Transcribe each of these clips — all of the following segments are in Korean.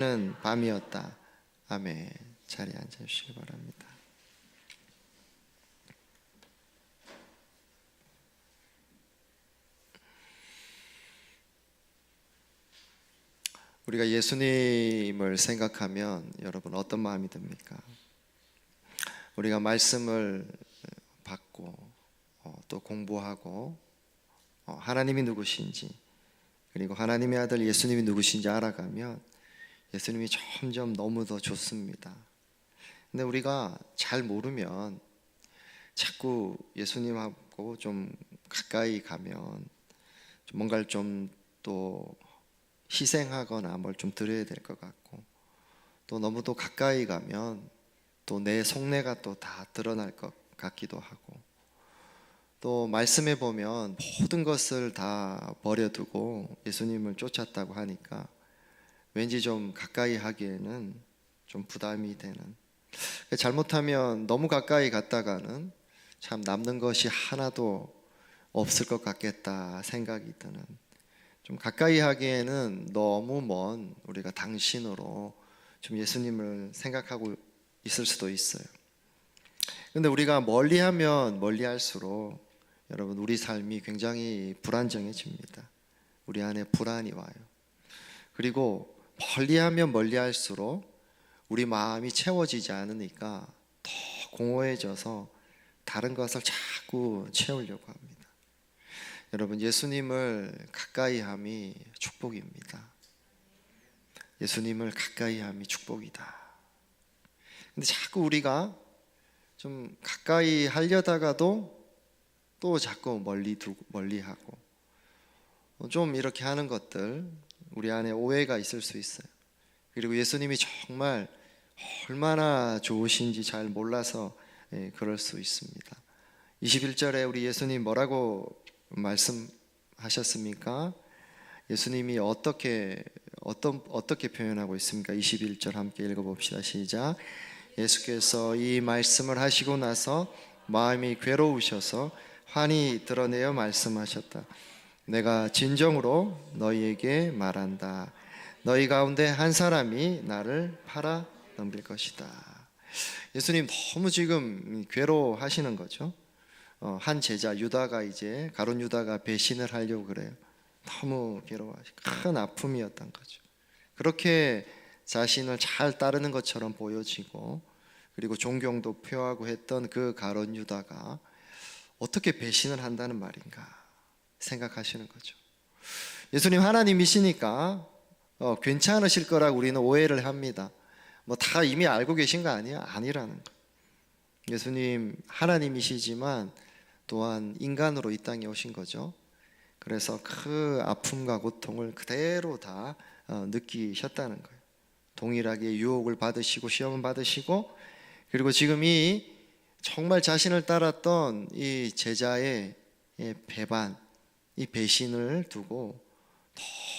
는 밤이었다. 아멘. 자리에 앉아주시기 바랍니다. 우리가 예수님을 생각하면 여러분 어떤 마음이 듭니까? 우리가 말씀을 받고 또 공부하고 하나님이 누구신지, 그리고 하나님의 아들 예수님이 누구신지 알아가면 예수님이 점점 너무 더 좋습니다. 근데 우리가 잘 모르면 자꾸 예수님하고 좀 가까이 가면 뭔가를 좀 또 희생하거나 뭘 좀 드려야 될 것 같고, 또 너무 또 가까이 가면 또 내 속내가 또 다 드러날 것 같기도 하고, 또 말씀에 보면 모든 것을 다 버려두고 예수님을 쫓았다고 하니까 왠지 좀 가까이 하기에는 좀 부담이 되는, 잘못하면 너무 가까이 갔다가는 참 남는 것이 하나도 없을 것 같겠다 생각이 드는, 좀 가까이 하기에는 너무 먼 우리가 당신으로 좀 예수님을 생각하고 있을 수도 있어요. 근데 우리가 멀리하면 멀리할수록 여러분 우리 삶이 굉장히 불안정해집니다. 우리 안에 불안이 와요. 그리고 멀리하면 멀리할수록 우리 마음이 채워지지 않으니까 더 공허해져서 다른 것을 자꾸 채우려고 합니다. 여러분, 예수님을 가까이 함이 축복입니다. 예수님을 가까이 함이 축복이다. 근데 자꾸 우리가 좀 가까이 하려다가도 또 자꾸 멀리하고 좀 이렇게 하는 것들, 우리 안에 오해가 있을 수 있어요. 그리고 예수님이 정말 얼마나 좋으신지 잘 몰라서 그럴 수 있습니다. 21절에 우리 예수님 뭐라고 말씀하셨습니까? 예수님이 어떻게 표현하고 있습니까? 21절 함께 읽어봅시다. 시작. 예수께서 이 말씀을 하시고 나서 마음이 괴로우셔서 환히 드러내어 말씀하셨다. 내가 진정으로 너희에게 말한다. 너희 가운데 한 사람이 나를 팔아 넘길 것이다. 예수님 너무 지금 괴로워하시는 거죠. 한 제자 유다가, 이제 가룟 유다가 배신을 하려고 그래요. 너무 괴로워하시고 큰 아픔이었던 거죠. 그렇게 자신을 잘 따르는 것처럼 보여지고, 그리고 존경도 표하고 했던 그 가룟 유다가 어떻게 배신을 한다는 말인가 생각하시는 거죠. 예수님 하나님이시니까 괜찮으실 거라고 우리는 오해를 합니다. 뭐 다 이미 알고 계신 거 아니에요? 아니라는 거. 예수님 하나님이시지만 또한 인간으로 이 땅에 오신 거죠. 그래서 그 아픔과 고통을 그대로 다 느끼셨다는 거예요. 동일하게 유혹을 받으시고 시험을 받으시고, 그리고 지금 이 정말 자신을 따랐던 이 제자의 배반, 이 배신을 두고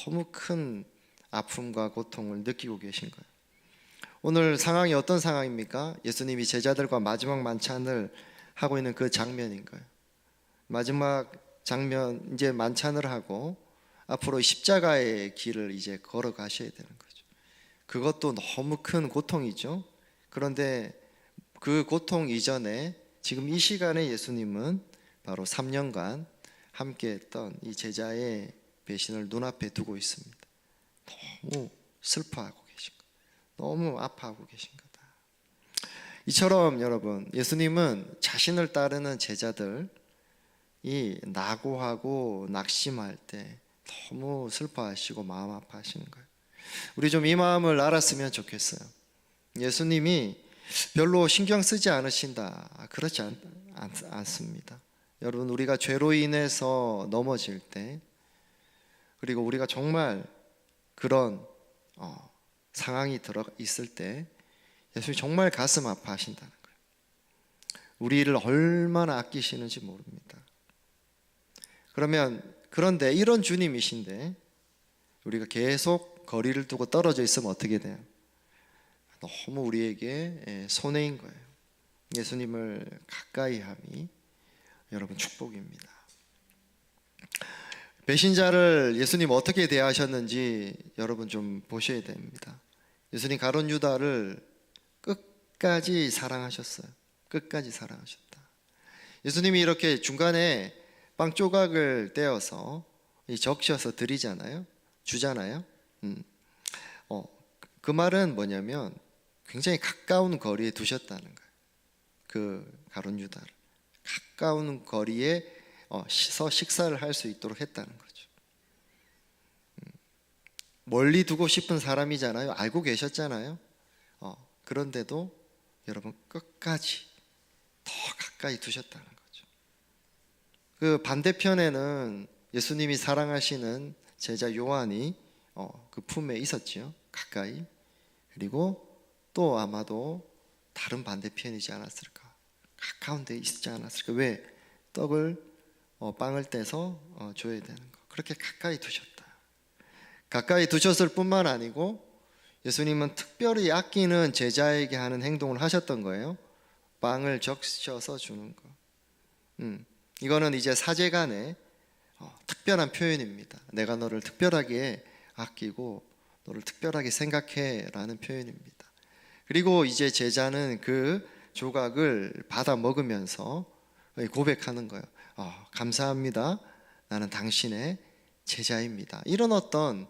너무 큰 아픔과 고통을 느끼고 계신 거예요. 오늘 상황이 어떤 상황입니까? 예수님이 제자들과 마지막 만찬을 하고 있는 그 장면인 거예요. 마지막 장면, 이제 만찬을 하고 앞으로 십자가의 길을 이제 걸어가셔야 되는 거죠. 그것도 너무 큰 고통이죠. 그런데 그 고통 이전에 지금 이 시간에 예수님은 바로 3년간 함께했던 이 제자의 배신을 눈앞에 두고 있습니다. 너무 슬퍼하고 계신 것, 너무 아파하고 계신 거다. 이처럼 여러분, 예수님은 자신을 따르는 제자들 이 낙오하고 낙심할 때 너무 슬퍼하시고 마음 아파하시는 거예요. 우리 좀 이 마음을 알았으면 좋겠어요. 예수님이 별로 신경 쓰지 않으신다, 그렇지 않습니다. 여러분, 우리가 죄로 인해서 넘어질 때, 그리고 우리가 정말 그런 상황이 들어 있을 때 예수님이 정말 가슴 아파하신다는 거예요. 우리를 얼마나 아끼시는지 모릅니다. 그런데 이런 주님이신데 우리가 계속 거리를 두고 떨어져 있으면 어떻게 돼요? 너무 우리에게 손해인 거예요. 예수님을 가까이 함이 여러분 축복입니다. 배신자를 예수님 어떻게 대하셨는지 여러분 좀 보셔야 됩니다. 예수님 가룟 유다를 끝까지 사랑하셨어요. 끝까지 사랑하셨다. 예수님이 이렇게 중간에 빵 조각을 떼어서 적셔서 드리잖아요. 주잖아요. 그 말은 뭐냐면 굉장히 가까운 거리에 두셨다는 거예요. 그 가룟 유다를 가까운 거리에 서 식사를 할 수 있도록 했다는 거죠. 멀리 두고 싶은 사람이잖아요. 알고 계셨잖아요. 그런데도 여러분 끝까지 더 가까이 두셨다는 거죠. 그 반대편에는 예수님이 사랑하시는 제자 요한이 그 품에 있었지요. 가까이. 그리고 또 아마도 다른 반대편이지 않았을까. 가까운 데 있지 않았을까. 왜? 떡을 빵을 떼서 줘야 되는 거. 그렇게 가까이 두셨다. 가까이 두셨을 뿐만 아니고 예수님은 특별히 아끼는 제자에게 하는 행동을 하셨던 거예요. 빵을 적셔서 주는 거. 이거는 이제 사제간의 특별한 표현입니다. 내가 너를 특별하게 아끼고 너를 특별하게 생각해 라는 표현입니다. 그리고 이제 제자는 그 조각을 받아 먹으면서 고백하는 거예요. 감사합니다. 나는 당신의 제자입니다. 이런 어떤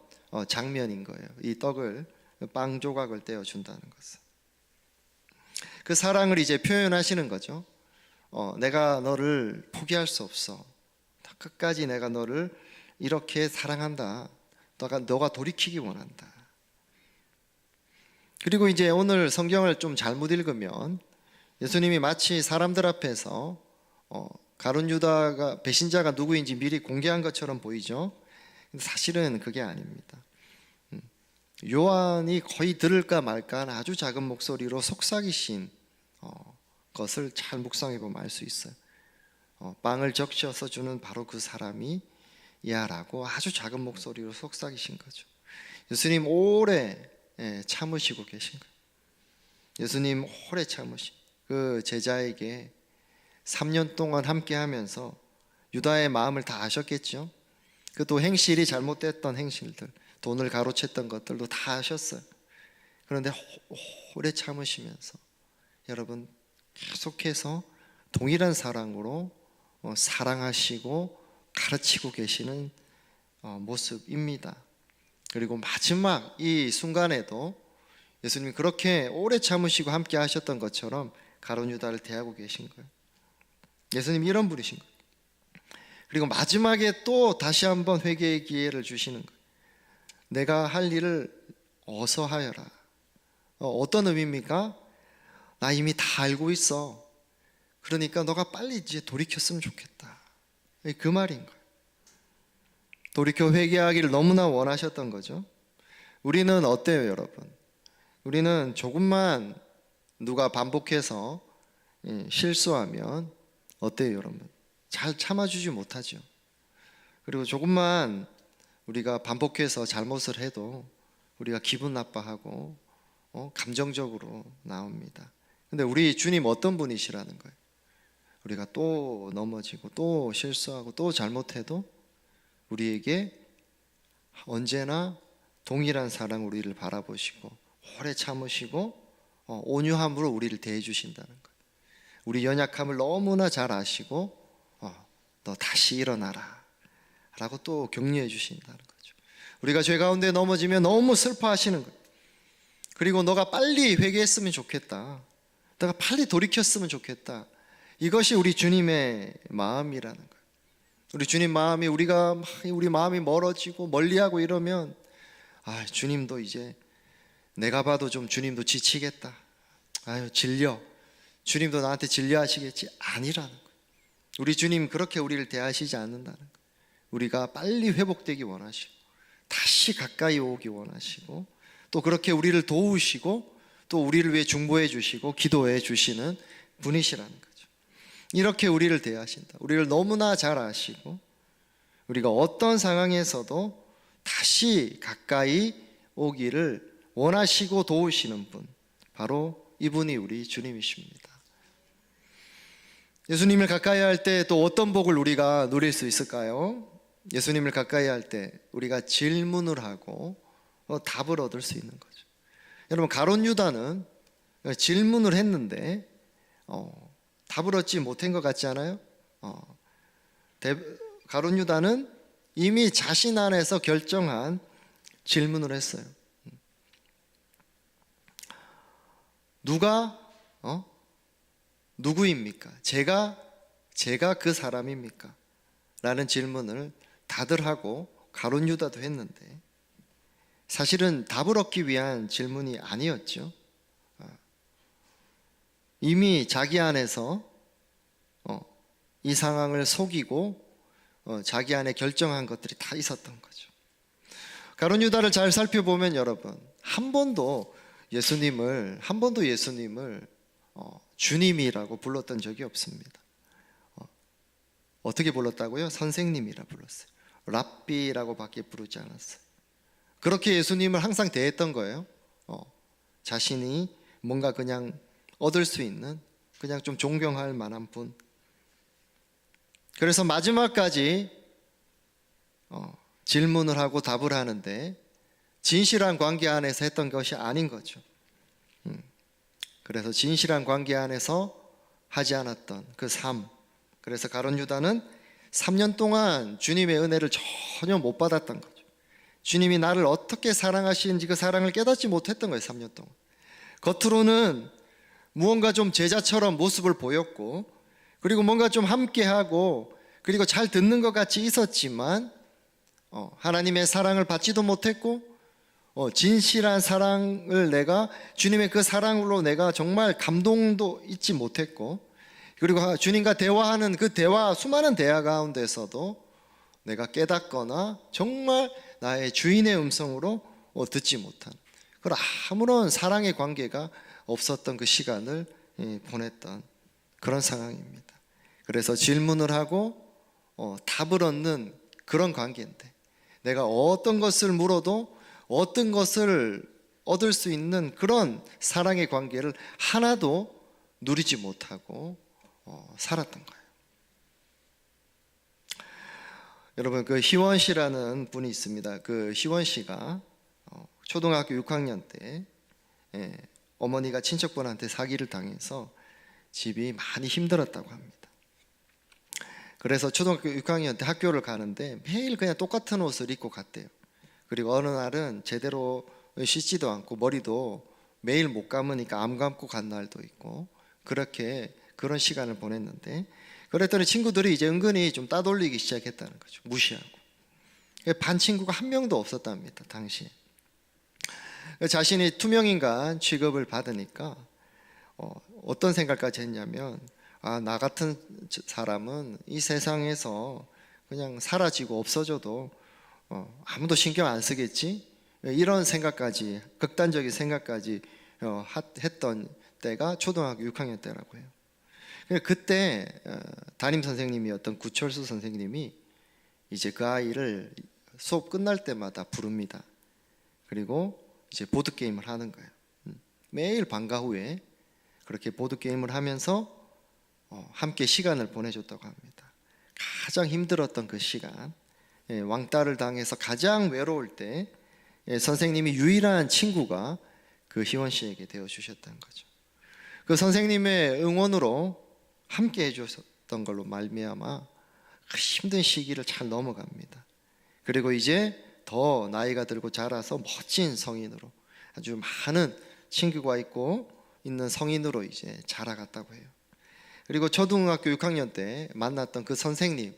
장면인 거예요. 이 떡을 빵 조각을 떼어 준다는 것은 그 사랑을 이제 표현하시는 거죠. 내가 너를 포기할 수 없어. 끝까지 내가 너를 이렇게 사랑한다. 너가 돌이키기 원한다. 그리고 이제 오늘 성경을 좀 잘못 읽으면 예수님이 마치 사람들 앞에서 가룟 유다가 배신자가 누구인지 미리 공개한 것처럼 보이죠. 근데 사실은 그게 아닙니다. 요한이 거의 들을까 말까 하는 아주 작은 목소리로 속삭이신 것을 잘 묵상해 보면 알 수 있어요. 빵을 적셔서 주는 바로 그 사람이 야라고 아주 작은 목소리로 속삭이신 거죠. 예수님 오래 참으시고 계신 거예요. 예수님 오래 참으신 그 제자에게 3년 동안 함께 하면서 유다의 마음을 다 아셨겠죠. 그 또 행실이 잘못됐던 행실들, 돈을 가로챘던 것들도 다 아셨어요. 그런데 오래 참으시면서 여러분 계속해서 동일한 사랑으로 사랑하시고 가르치고 계시는 모습입니다. 그리고 마지막 이 순간에도 예수님이 그렇게 오래 참으시고 함께 하셨던 것처럼 가룟 유다를 대하고 계신 거예요. 예수님이 이런 분이신 거예요. 그리고 마지막에 또 다시 한번 회개의 기회를 주시는 거예요. 내가 할 일을 어서 하여라. 어떤 의미입니까? 나 이미 다 알고 있어. 그러니까 너가 빨리 이제 돌이켰으면 좋겠다. 그 말인 거예요. 돌이켜 회개하기를 너무나 원하셨던 거죠. 우리는 어때요, 여러분? 우리는 조금만 누가 반복해서 실수하면 어때요, 여러분? 잘 참아주지 못하죠. 그리고 조금만 우리가 반복해서 잘못을 해도 우리가 기분 나빠하고 감정적으로 나옵니다. 근데 우리 주님 어떤 분이시라는 거예요? 우리가 또 넘어지고 또 실수하고 또 잘못해도 우리에게 언제나 동일한 사랑 우리를 바라보시고 오래 참으시고 온유함으로 우리를 대해 주신다는 거예요. 우리 연약함을 너무나 잘 아시고 너 다시 일어나라 라고 또 격려해 주신다는 거죠. 우리가 죄 가운데 넘어지면 너무 슬퍼하시는 거예요. 그리고 너가 빨리 회개했으면 좋겠다. 너가 빨리 돌이켰으면 좋겠다. 이것이 우리 주님의 마음이라는 거예요. 우리 주님 마음이 우리 마음이 멀어지고 멀리하고 이러면 주님도 이제 내가 봐도 좀 주님도 지치겠다. 질려. 주님도 나한테 진료하시겠지? 아니라는 거예요. 우리 주님 그렇게 우리를 대하시지 않는다는 거예요. 우리가 빨리 회복되기 원하시고 다시 가까이 오기 원하시고 또 그렇게 우리를 도우시고 또 우리를 위해 중보해 주시고 기도해 주시는 분이시라는 거죠. 이렇게 우리를 대하신다. 우리를 너무나 잘 아시고 우리가 어떤 상황에서도 다시 가까이 오기를 원하시고 도우시는 분, 바로 이분이 우리 주님이십니다. 예수님을 가까이 할 때 또 어떤 복을 우리가 누릴 수 있을까요? 예수님을 가까이 할 때 우리가 질문을 하고 답을 얻을 수 있는 거죠. 여러분, 가룟 유다는 질문을 했는데 답을 얻지 못한 것 같지 않아요? 가룟 유다는 이미 자신 안에서 결정한 질문을 했어요. 누가 누구입니까? 제가 그 사람입니까? 라는 질문을 다들 하고 가룟 유다도 했는데, 사실은 답을 얻기 위한 질문이 아니었죠. 이미 자기 안에서 이 상황을 속이고 자기 안에 결정한 것들이 다 있었던 거죠. 가룟 유다를 잘 살펴보면 여러분, 한 번도 예수님을 주님이라고 불렀던 적이 없습니다. 어떻게 불렀다고요? 선생님이라 불렀어요. 랍비라고 밖에 부르지 않았어요. 그렇게 예수님을 항상 대했던 거예요. 자신이 뭔가 그냥 얻을 수 있는, 그냥 좀 존경할 만한 분. 그래서 마지막까지 질문을 하고 답을 하는데 진실한 관계 안에서 했던 것이 아닌 거죠. 그래서 진실한 관계 안에서 하지 않았던 그 삶. 그래서 가룟 유다는 3년 동안 주님의 은혜를 전혀 못 받았던 거죠. 주님이 나를 어떻게 사랑하시는지 그 사랑을 깨닫지 못했던 거예요. 3년 동안. 겉으로는 무언가 좀 제자처럼 모습을 보였고, 그리고 뭔가 좀 함께하고, 그리고 잘 듣는 것 같이 있었지만 하나님의 사랑을 받지도 못했고, 진실한 사랑을 내가, 주님의 그 사랑으로 내가 정말 감동도 잊지 못했고, 그리고 주님과 대화하는 그 대화, 수많은 대화 가운데서도 내가 깨닫거나 정말 나의 주인의 음성으로 듣지 못한 그런 아무런 사랑의 관계가 없었던 그 시간을 보냈던 그런 상황입니다. 그래서 질문을 하고 답을 얻는 그런 관계인데, 내가 어떤 것을 물어도 어떤 것을 얻을 수 있는 그런 사랑의 관계를 하나도 누리지 못하고 살았던 거예요. 여러분, 그 희원 씨라는 분이 있습니다. 그 희원 씨가 초등학교 6학년 때 어머니가 친척분한테 사기를 당해서 집이 많이 힘들었다고 합니다. 그래서 초등학교 6학년 때 학교를 가는데 매일 그냥 똑같은 옷을 입고 갔대요. 그리고 어느 날은 제대로 씻지도 않고 머리도 매일 못 감으니까 안 감고 간 날도 있고, 그렇게 그런 시간을 보냈는데, 그랬더니 친구들이 이제 은근히 좀 따돌리기 시작했다는 거죠. 무시하고. 반 친구가 한 명도 없었답니다, 당시에. 자신이 투명인간 취급을 받으니까 어떤 생각까지 했냐면, 나 같은 사람은 이 세상에서 그냥 사라지고 없어져도 아무도 신경 안 쓰겠지? 이런 생각까지, 극단적인 생각까지 했던 때가 초등학교 6학년 때라고 해요. 그때 담임 선생님이었던 구철수 선생님이 이제 그 아이를 수업 끝날 때마다 부릅니다. 그리고 이제 보드게임을 하는 거예요. 매일 방과 후에 그렇게 보드게임을 하면서 함께 시간을 보내줬다고 합니다. 가장 힘들었던 그 시간, 왕따를 당해서 가장 외로울 때 선생님이 유일한 친구가 그 희원 씨에게 되어주셨다는 거죠. 그 선생님의 응원으로 함께 해주셨던 걸로 말미암아 그 힘든 시기를 잘 넘어갑니다. 그리고 이제 더 나이가 들고 자라서 멋진 성인으로, 아주 많은 친구가 있는 성인으로 이제 자라갔다고 해요. 그리고 초등학교 6학년 때 만났던 그 선생님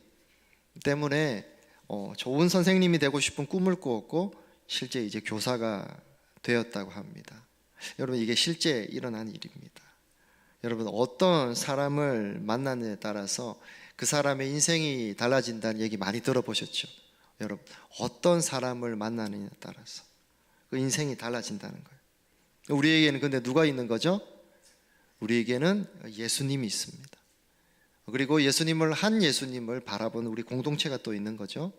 때문에 좋은 선생님이 되고 싶은 꿈을 꾸었고, 실제 이제 교사가 되었다고 합니다. 여러분, 이게 실제 일어난 일입니다. 여러분, 어떤 사람을 만나느냐에 따라서 그 사람의 인생이 달라진다는 얘기 많이 들어보셨죠? 여러분, 어떤 사람을 만나느냐에 따라서 그 인생이 달라진다는 거예요. 우리에게는 근데 누가 있는 거죠? 우리에게는 예수님이 있습니다. 그리고 한 예수님을 바라보는 우리 공동체가 또 있는 거죠.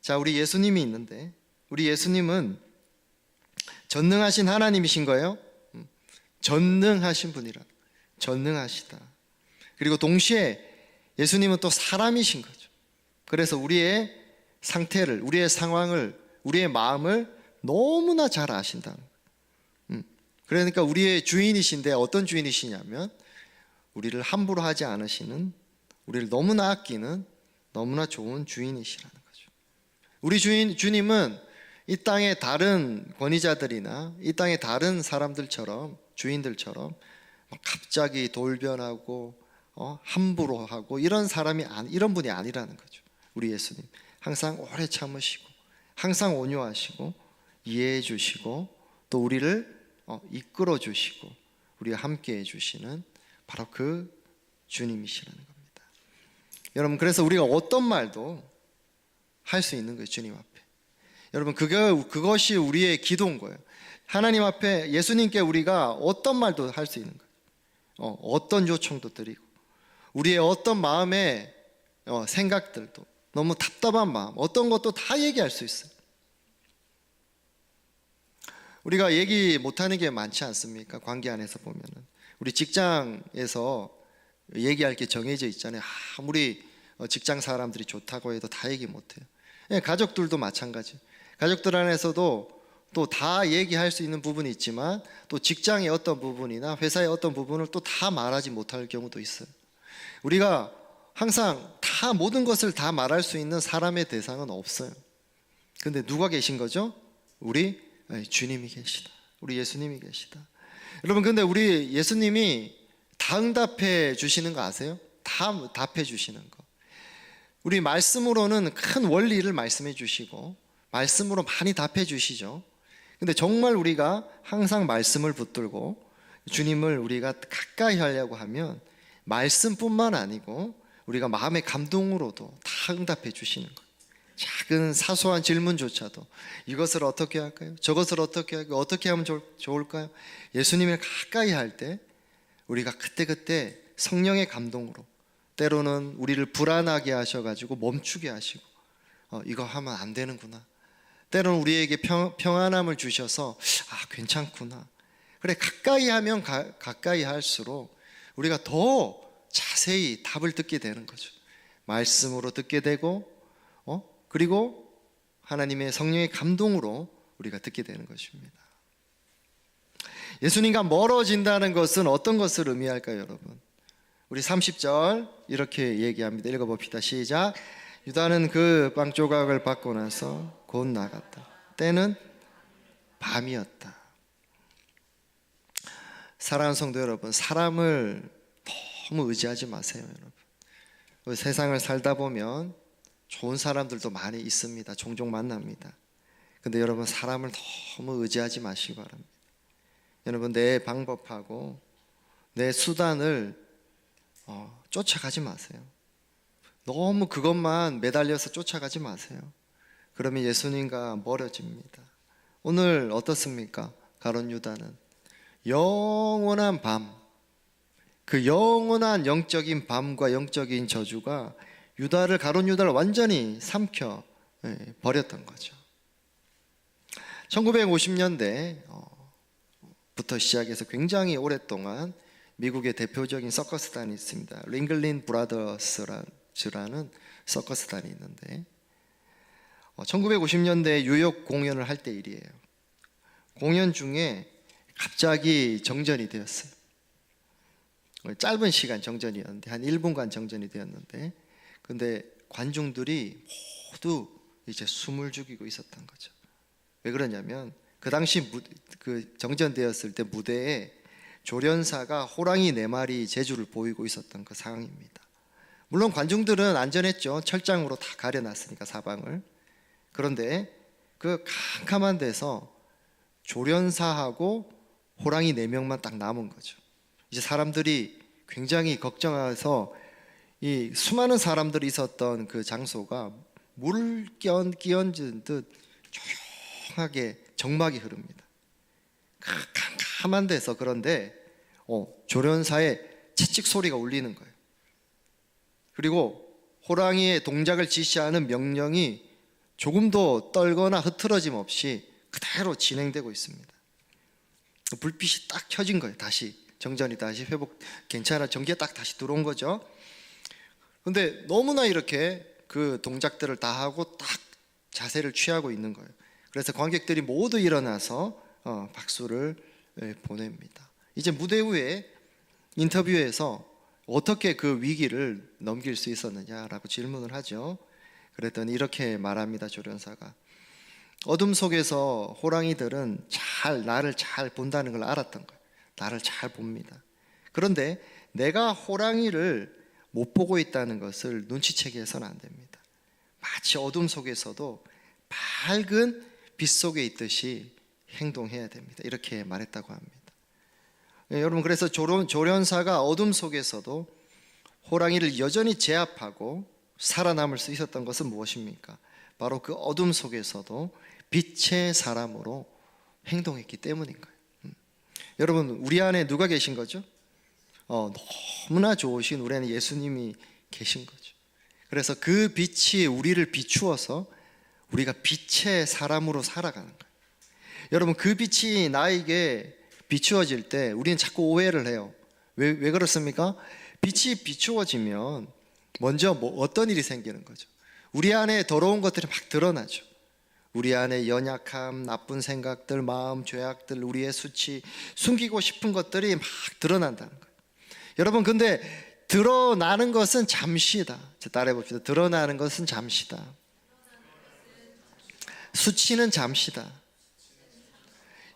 자, 우리 예수님이 있는데, 우리 예수님은 전능하신 하나님이신 거예요. 전능하신 분이라, 전능하시다. 그리고 동시에 예수님은 또 사람이신 거죠. 그래서 우리의 상태를, 우리의 상황을, 우리의 마음을 너무나 잘 아신다는 거예요. 그러니까 우리의 주인이신데 어떤 주인이시냐면 우리를 함부로 하지 않으시는, 우리를 너무나 아끼는 너무나 좋은 주인이시라는 거죠. 우리 주님은 이 땅의 다른 권위자들이나 이 땅의 다른 사람들처럼, 주인들처럼 갑자기 돌변하고 함부로 하고 이런 이런 분이 아니라는 거죠. 우리 예수님 항상 오래 참으시고 항상 온유하시고 이해해 주시고 또 우리를 이끌어 주시고 우리와 함께 해 주시는 바로 그 주님이시라는 겁니다. 여러분, 그래서 우리가 어떤 말도 할 수 있는 거예요, 주님 앞에. 여러분, 그것이 우리의 기도인 거예요. 하나님 앞에, 예수님께 우리가 어떤 말도 할 수 있는 거예요. 어떤 요청도 드리고 우리의 어떤 마음의 생각들도, 너무 답답한 마음, 어떤 것도 다 얘기할 수 있어요. 우리가 얘기 못하는 게 많지 않습니까? 관계 안에서 보면은 우리 직장에서 얘기할 게 정해져 있잖아요. 아무리 직장 사람들이 좋다고 해도 다 얘기 못해요. 가족들도 마찬가지. 가족들 안에서도 또 다 얘기할 수 있는 부분이 있지만 또 직장의 어떤 부분이나 회사의 어떤 부분을 또 다 말하지 못할 경우도 있어요. 우리가 항상 다 모든 것을 다 말할 수 있는 사람의 대상은 없어요. 근데 누가 계신 거죠? 우리 주님이 계시다. 우리 예수님이 계시다. 여러분, 근데 우리 예수님이 다 응답해 주시는 거 아세요? 다 답해 주시는 거. 우리 말씀으로는 큰 원리를 말씀해 주시고 말씀으로 많이 답해 주시죠. 근데 정말 우리가 항상 말씀을 붙들고 주님을 우리가 가까이 하려고 하면 말씀뿐만 아니고 우리가 마음의 감동으로도 다 응답해 주시는 거예요. 작은 사소한 질문조차도 이것을 어떻게 할까요? 저것을 어떻게 할까요? 어떻게 하면 좋을까요? 예수님을 가까이 할 때 우리가 그때그때 성령의 감동으로, 때로는 우리를 불안하게 하셔가지고 멈추게 하시고 이거 하면 안 되는구나, 때로는 우리에게 평안함을 주셔서 괜찮구나, 그래, 가까이 하면 가까이 할수록 우리가 더 자세히 답을 듣게 되는 거죠. 말씀으로 듣게 되고 그리고 하나님의 성령의 감동으로 우리가 듣게 되는 것입니다. 예수님과 멀어진다는 것은 어떤 것을 의미할까요, 여러분? 우리 30절 이렇게 얘기합니다. 읽어봅시다. 시작. 유다는 그 빵 조각을 받고 나서 곧 나갔다. 때는 밤이었다. 사랑하는 성도 여러분, 사람을 너무 의지하지 마세요, 여러분. 세상을 살다 보면 좋은 사람들도 많이 있습니다. 종종 만납니다. 근데 여러분, 사람을 너무 의지하지 마시기 바랍니다. 여러분, 내 방법하고 내 수단을 쫓아가지 마세요. 너무 그것만 매달려서 쫓아가지 마세요. 그러면 예수님과 멀어집니다. 오늘 어떻습니까? 가룟 유다는 영원한 밤, 그 영원한 영적인 밤과 영적인 저주가 가룟 유다를 완전히 삼켜 버렸던 거죠. 1950년대부터 시작해서 굉장히 오랫동안 미국의 대표적인 서커스단이 있습니다. 링글린 브라더스라는 서커스단이 있는데 1950년대 뉴욕 공연을 할 때 일이에요. 공연 중에 갑자기 정전이 되었어요. 짧은 시간 정전이었는데 한 1분간 정전이 되었는데, 근데 관중들이 모두 이제 숨을 죽이고 있었던 거죠. 왜 그러냐면 그 당시 그 정전되었을 때 무대에 조련사가 호랑이 4마리 제주를 보이고 있었던 그 상황입니다. 물론 관중들은 안전했죠. 철장으로 다 가려놨으니까 사방을. 그런데 그 캄캄한 데서 조련사하고 호랑이 4명만 딱 남은 거죠. 이제 사람들이 굉장히 걱정해서 이 수많은 사람들이 있었던 그 장소가 물 끼얹은 듯 조용하게 정막이 흐릅니다. 캄캄한 데서. 그런데 조련사의 채찍 소리가 울리는 거예요. 그리고 호랑이의 동작을 지시하는 명령이 조금도 떨거나 흐트러짐 없이 그대로 진행되고 있습니다. 불빛이 딱 켜진 거예요. 다시 정전이 다시 회복, 괜찮아, 전기가 딱 다시 들어온 거죠. 근데 너무나 이렇게 그 동작들을 다 하고 딱 자세를 취하고 있는 거예요. 그래서 관객들이 모두 일어나서 박수를 보냅니다. 이제 무대 위에 인터뷰에서 어떻게 그 위기를 넘길 수 있었느냐라고 질문을 하죠. 그랬더니 이렇게 말합니다. 조련사가 어둠 속에서 호랑이들은 나를 잘 본다는 걸 알았던 거예요. 나를 잘 봅니다. 그런데 내가 호랑이를 못 보고 있다는 것을 눈치채게 해서는 안 됩니다. 마치 어둠 속에서도 밝은 빛 속에 있듯이 행동해야 됩니다. 이렇게 말했다고 합니다. 여러분, 그래서 조련사가 어둠 속에서도 호랑이를 여전히 제압하고 살아남을 수 있었던 것은 무엇입니까? 바로 그 어둠 속에서도 빛의 사람으로 행동했기 때문인 거예요. 여러분, 우리 안에 누가 계신 거죠? 너무나 좋으신 우리 안에 예수님이 계신 거죠. 그래서 그 빛이 우리를 비추어서 우리가 빛의 사람으로 살아가는 거예요. 여러분, 그 빛이 나에게 비추어질 때 우리는 자꾸 오해를 해요. 왜 그렇습니까? 빛이 비추어지면 먼저 어떤 일이 생기는 거죠? 우리 안에 더러운 것들이 막 드러나죠. 우리 안에 연약함, 나쁜 생각들, 마음, 죄악들, 우리의 수치, 숨기고 싶은 것들이 막 드러난다는 거예요. 여러분, 근데 드러나는 것은 잠시다. 따라해 봅시다. 드러나는 것은 잠시다. 수치는 잠시다.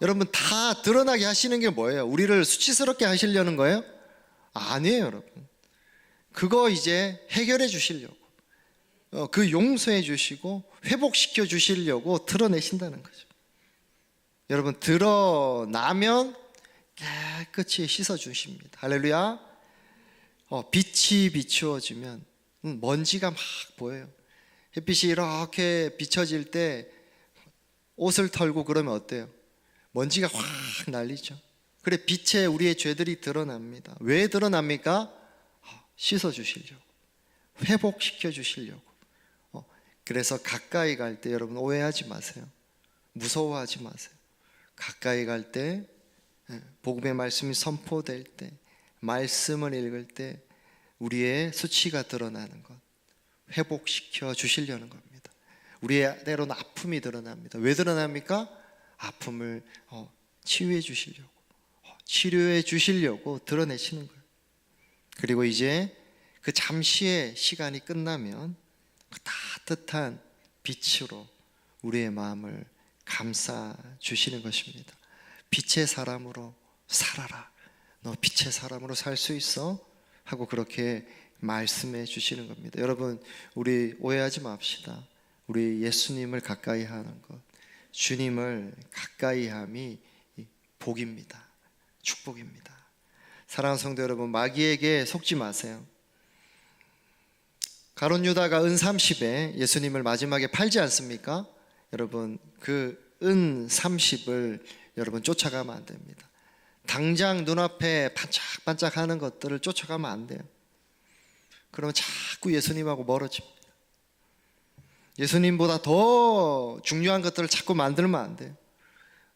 여러분, 다 드러나게 하시는 게 뭐예요? 우리를 수치스럽게 하시려는 거예요? 아니에요, 여러분. 그거 이제 해결해 주시려고, 그 용서해 주시고 회복시켜 주시려고 드러내신다는 거죠. 여러분, 드러나면 깨끗이 씻어 주십니다. 할렐루야. 빛이 비추어지면 먼지가 막 보여요. 햇빛이 이렇게 비춰질 때 옷을 털고 그러면 어때요? 먼지가 확 날리죠. 그래, 빛에 우리의 죄들이 드러납니다. 왜 드러납니까? 씻어 주시려고, 회복시켜 주시려고. 그래서 가까이 갈 때 여러분 오해하지 마세요. 무서워하지 마세요. 가까이 갈 때, 복음의 말씀이 선포될 때, 말씀을 읽을 때 우리의 수치가 드러나는 것, 회복시켜 주시려는 겁니다. 우리의 때로는 아픔이 드러납니다. 왜 드러납니까? 아픔을 치유해 주시려고, 치료해 주시려고 드러내시는 거예요. 그리고 이제 그 잠시의 시간이 끝나면 그 따뜻한 빛으로 우리의 마음을 감싸 주시는 것입니다. 빛의 사람으로 살아라. 너 빛의 사람으로 살 수 있어? 하고 그렇게 말씀해 주시는 겁니다. 여러분, 우리 오해하지 맙시다. 우리 예수님을 가까이 하는 것, 주님을 가까이 함이 복입니다. 축복입니다. 사랑하는 성도 여러분, 마귀에게 속지 마세요. 가룟 유다가 은 30에 예수님을 마지막에 팔지 않습니까? 여러분, 그 은 30을 여러분 쫓아가면 안 됩니다. 당장 눈앞에 반짝반짝하는 것들을 쫓아가면 안 돼요. 그러면 자꾸 예수님하고 멀어집니다. 예수님보다 더 중요한 것들을 자꾸 만들면 안 돼요.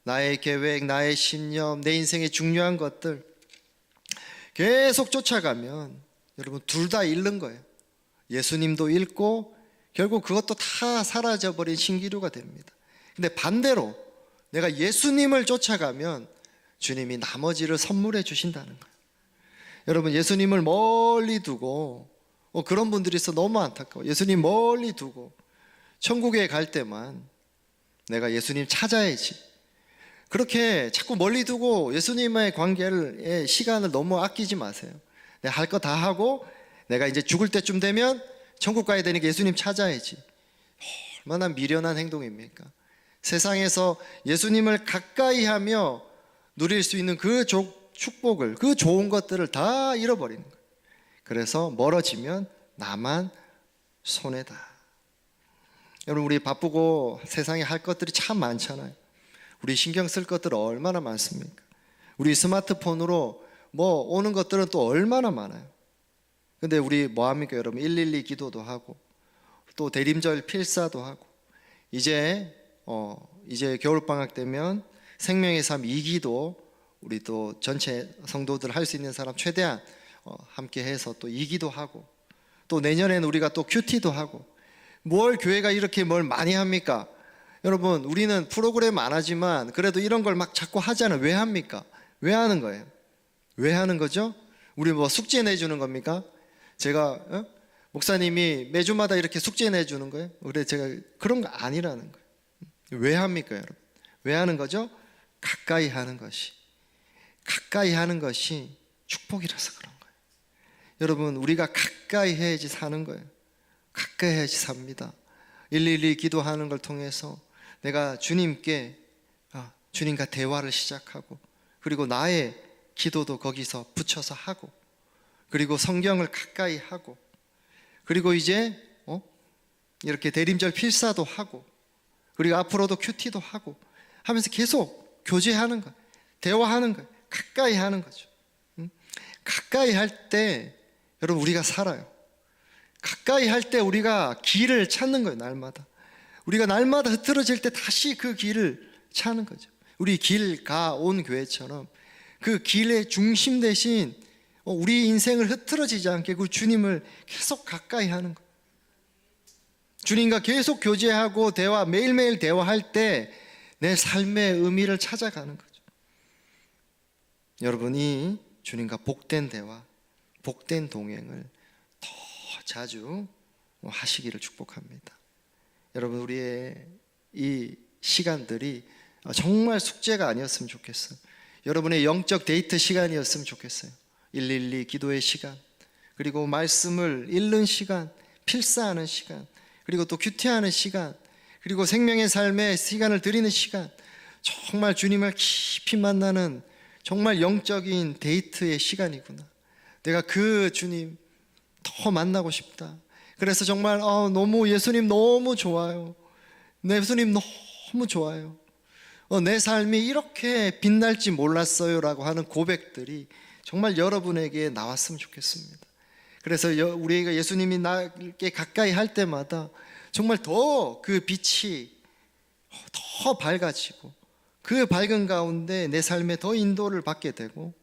나의 계획, 나의 신념, 내 인생의 중요한 것들 계속 쫓아가면 여러분 둘 다 잃는 거예요. 예수님도 잃고 결국 그것도 다 사라져버린 신기루가 됩니다. 근데 반대로 내가 예수님을 쫓아가면 주님이 나머지를 선물해 주신다는 거예요. 여러분, 예수님을 멀리 두고 그런 분들이 있어 너무 안타까워. 예수님 멀리 두고 천국에 갈 때만 내가 예수님 찾아야지, 그렇게 자꾸 멀리 두고 예수님의 관계를, 시간을 너무 아끼지 마세요. 내가 할 거 다 하고 내가 이제 죽을 때쯤 되면 천국 가야 되니까 예수님 찾아야지. 얼마나 미련한 행동입니까? 세상에서 예수님을 가까이 하며 누릴 수 있는 그 축복을, 그 좋은 것들을 다 잃어버리는 거예요. 그래서 멀어지면 나만 손해다. 여러분, 우리 바쁘고 세상에 할 것들이 참 많잖아요. 우리 신경 쓸 것들 얼마나 많습니까? 우리 스마트폰으로 오는 것들은 또 얼마나 많아요. 근데 우리 뭐합니까 여러분? 112 기도도 하고 또 대림절 필사도 하고 이제 겨울방학 되면 생명의 삶 2기도 우리 또 전체 성도들 할 수 있는 사람 최대한 함께 해서 또 2기도 하고 또 내년에는 우리가 또 큐티도 하고 뭘 교회가 이렇게 뭘 많이 합니까? 여러분, 우리는 프로그램 안 하지만 그래도 이런 걸 막 자꾸 하잖아요. 왜 합니까? 왜 하는 거예요? 왜 하는 거죠? 우리 뭐 숙제 내주는 겁니까? 제가 목사님이 매주마다 이렇게 숙제 내주는 거예요? 그래, 제가 그런 거 아니라는 거예요. 왜 합니까, 여러분? 왜 하는 거죠? 가까이 하는 것이 축복이라서 그런 거예요. 여러분, 우리가 가까이 해야지 사는 거예요. 가까이 해야지 삽니다. 112 기도하는 걸 통해서 내가 주님과 대화를 시작하고, 그리고 나의 기도도 거기서 붙여서 하고, 그리고 성경을 가까이 하고, 그리고 이제 이렇게 대림절 필사도 하고, 그리고 앞으로도 큐티도 하고 하면서 계속 교제하는 거예요. 대화하는 거예요. 가까이 하는 거죠. 가까이 할 때 여러분 우리가 살아요. 가까이 할 때 우리가 길을 찾는 거예요. 날마다 우리가 날마다 흐트러질 때 다시 그 길을 찾는 거죠. 우리 길 가 온 교회처럼 그 길의 중심 대신 우리 인생을 흐트러지지 않게 그 주님을 계속 가까이 하는 거예요. 주님과 계속 교제하고 매일매일 대화할 때 내 삶의 의미를 찾아가는 거죠. 여러분이 주님과 복된 대화, 복된 동행을 더 자주 하시기를 축복합니다. 여러분, 우리의 이 시간들이 정말 숙제가 아니었으면 좋겠어요. 여러분의 영적 데이트 시간이었으면 좋겠어요. 112 기도의 시간, 그리고 말씀을 읽는 시간, 필사하는 시간, 그리고 또 큐티하는 시간, 그리고 생명의 삶에 시간을 드리는 시간, 정말 주님을 깊이 만나는 정말 영적인 데이트의 시간이구나. 내가 그 주님 더 만나고 싶다. 그래서 정말 너무 예수님 너무 좋아요. 예수님 너무 좋아요. 내 삶이 이렇게 빛날지 몰랐어요 라고 하는 고백들이 정말 여러분에게 나왔으면 좋겠습니다. 그래서 우리가 예수님이 나에게 가까이 할 때마다 정말 더 그 빛이 더 밝아지고, 그 밝은 가운데 내 삶에 더 인도를 받게 되고,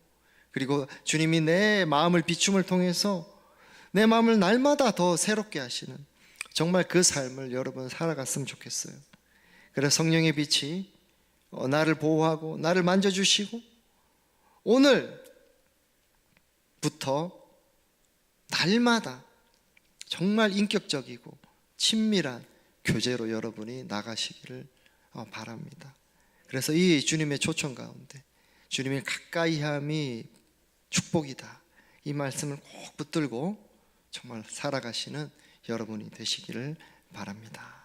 그리고 주님이 내 마음을 비춤을 통해서 내 마음을 날마다 더 새롭게 하시는 정말 그 삶을 여러분 살아갔으면 좋겠어요. 그래서 성령의 빛이 나를 보호하고 나를 만져주시고, 오늘부터 날마다 정말 인격적이고 친밀한 교제로 여러분이 나가시기를 바랍니다. 그래서 이 주님의 초청 가운데 주님의 가까이함이 축복이다, 이 말씀을 꼭 붙들고 정말 살아가시는 여러분이 되시기를 바랍니다.